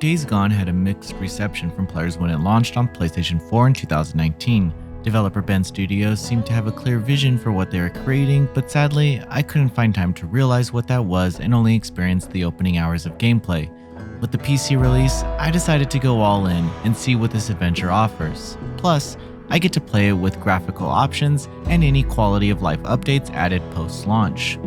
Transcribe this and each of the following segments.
Days Gone had a mixed reception from players when it launched on PlayStation 4 in 2019. Developer Bend Studios seemed to have a clear vision for what they were creating, but sadly, I couldn't find time to realize what that was and only experienced the opening hours of gameplay. With the PC release, I decided to go all in and see what this adventure offers. Plus, I get to play it with graphical options and any quality of life updates added post-launch.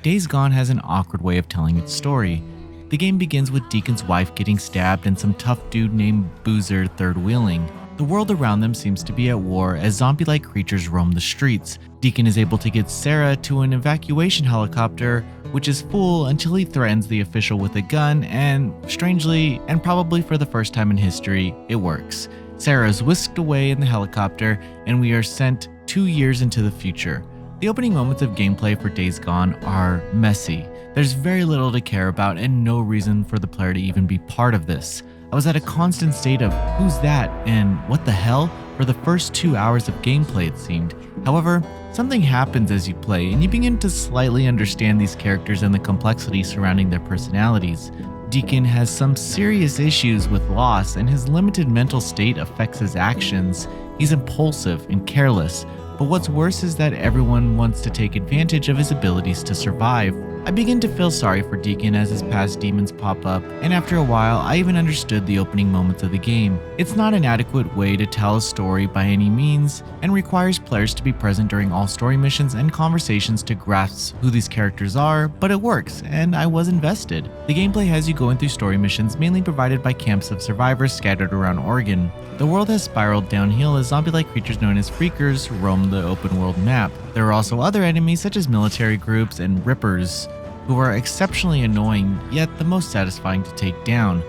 Days Gone has an awkward way of telling its story. The game begins with Deacon's wife getting stabbed and some tough dude named Boozer third wheeling. The world around them seems to be at war as zombie-like creatures roam the streets. Deacon is able to get Sarah to an evacuation helicopter, which is full until he threatens the official with a gun, and strangely, and probably for the first time in history, it works. Sarah is whisked away in the helicopter, and we are sent 2 years into the future. The opening moments of gameplay for Days Gone are messy. There's very little to care about and no reason for the player to even be part of this. I was at a constant state of who's that and what the hell for the first 2 hours of gameplay it seemed. However, something happens as you play and you begin to slightly understand these characters and the complexity surrounding their personalities. Deacon has some serious issues with loss and his limited mental state affects his actions. He's impulsive and careless. But what's worse is that everyone wants to take advantage of his abilities to survive. I begin to feel sorry for Deacon as his past demons pop up, and after a while, I even understood the opening moments of the game. It's not an adequate way to tell a story by any means, and requires players to be present during all story missions and conversations to grasp who these characters are, but it works, and I was invested. The gameplay has you going through story missions mainly provided by camps of survivors scattered around Oregon. The world has spiraled downhill as zombie-like creatures known as Freakers roam the open world map. There are also other enemies such as military groups and Rippers, who are exceptionally annoying yet the most satisfying to take down.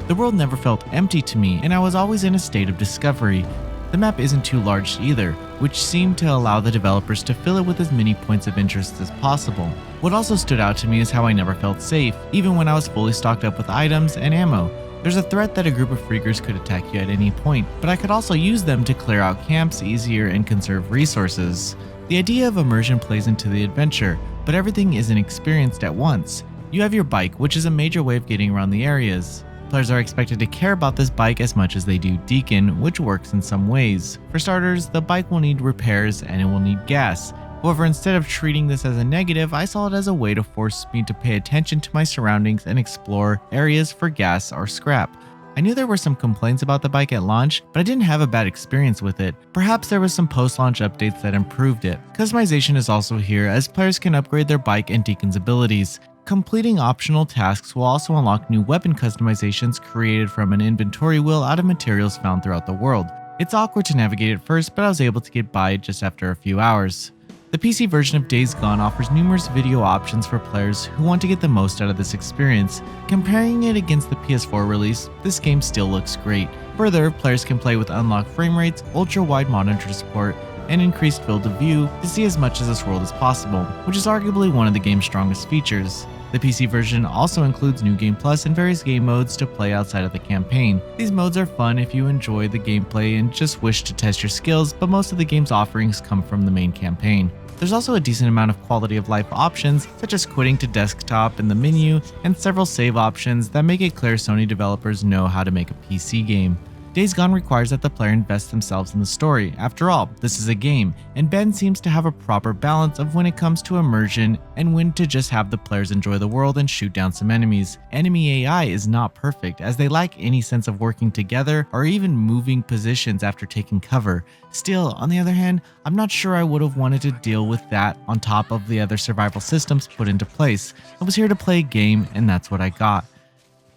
The world never felt empty to me and I was always in a state of discovery. The map isn't too large either, which seemed to allow the developers to fill it with as many points of interest as possible. What also stood out to me is how I never felt safe, even when I was fully stocked up with items and ammo. There's a threat that a group of Freakers could attack you at any point, but I could also use them to clear out camps easier and conserve resources. The idea of immersion plays into the adventure, but everything isn't experienced at once. You have your bike, which is a major way of getting around the areas. Players are expected to care about this bike as much as they do Deacon, which works in some ways. For starters, the bike will need repairs and it will need gas. However, instead of treating this as a negative, I saw it as a way to force me to pay attention to my surroundings and explore areas for gas or scrap. I knew there were some complaints about the bike at launch, but I didn't have a bad experience with it. Perhaps there was some post-launch updates that improved it. Customization is also here as players can upgrade their bike and Deacon's abilities. Completing optional tasks will also unlock new weapon customizations created from an inventory wheel out of materials found throughout the world. It's awkward to navigate at first, but I was able to get by just after a few hours. The PC version of Days Gone offers numerous video options for players who want to get the most out of this experience. Comparing it against the PS4 release, this game still looks great. Further, players can play with unlocked frame rates, ultra-wide monitor support, and increased field of view to see as much of this world as possible, which is arguably one of the game's strongest features. The PC version also includes New Game Plus and various game modes to play outside of the campaign. These modes are fun if you enjoy the gameplay and just wish to test your skills, but most of the game's offerings come from the main campaign. There's also a decent amount of quality of life options, such as quitting to desktop in the menu, and several save options that make it clear Sony developers know how to make a PC game. Days Gone requires that the player invest themselves in the story. After all, this is a game, and Bend seems to have a proper balance of when it comes to immersion and when to just have the players enjoy the world and shoot down some enemies. Enemy AI is not perfect, as they lack any sense of working together or even moving positions after taking cover. Still, on the other hand, I'm not sure I would have wanted to deal with that on top of the other survival systems put into place. I was here to play a game, and that's what I got.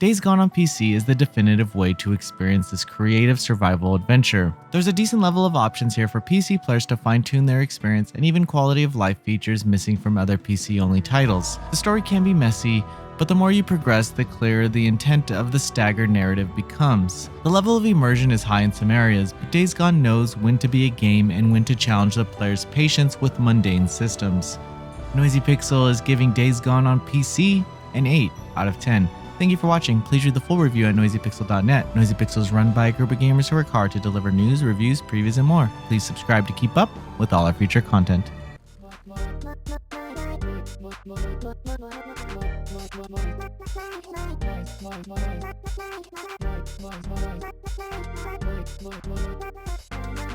Days Gone on PC is the definitive way to experience this creative survival adventure. There's a decent level of options here for PC players to fine-tune their experience and even quality of life features missing from other PC-only titles. The story can be messy, but the more you progress, the clearer the intent of the staggered narrative becomes. The level of immersion is high in some areas, but Days Gone knows when to be a game and when to challenge the player's patience with mundane systems. Noisy Pixel is giving Days Gone on PC an 8 out of 10. Thank you for watching. Please read the full review at noisypixel.net. NoisyPixel is run by a group of gamers who work hard to deliver news, reviews, previews, and more. Please subscribe to keep up with all our future content.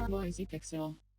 Noisy Pixel.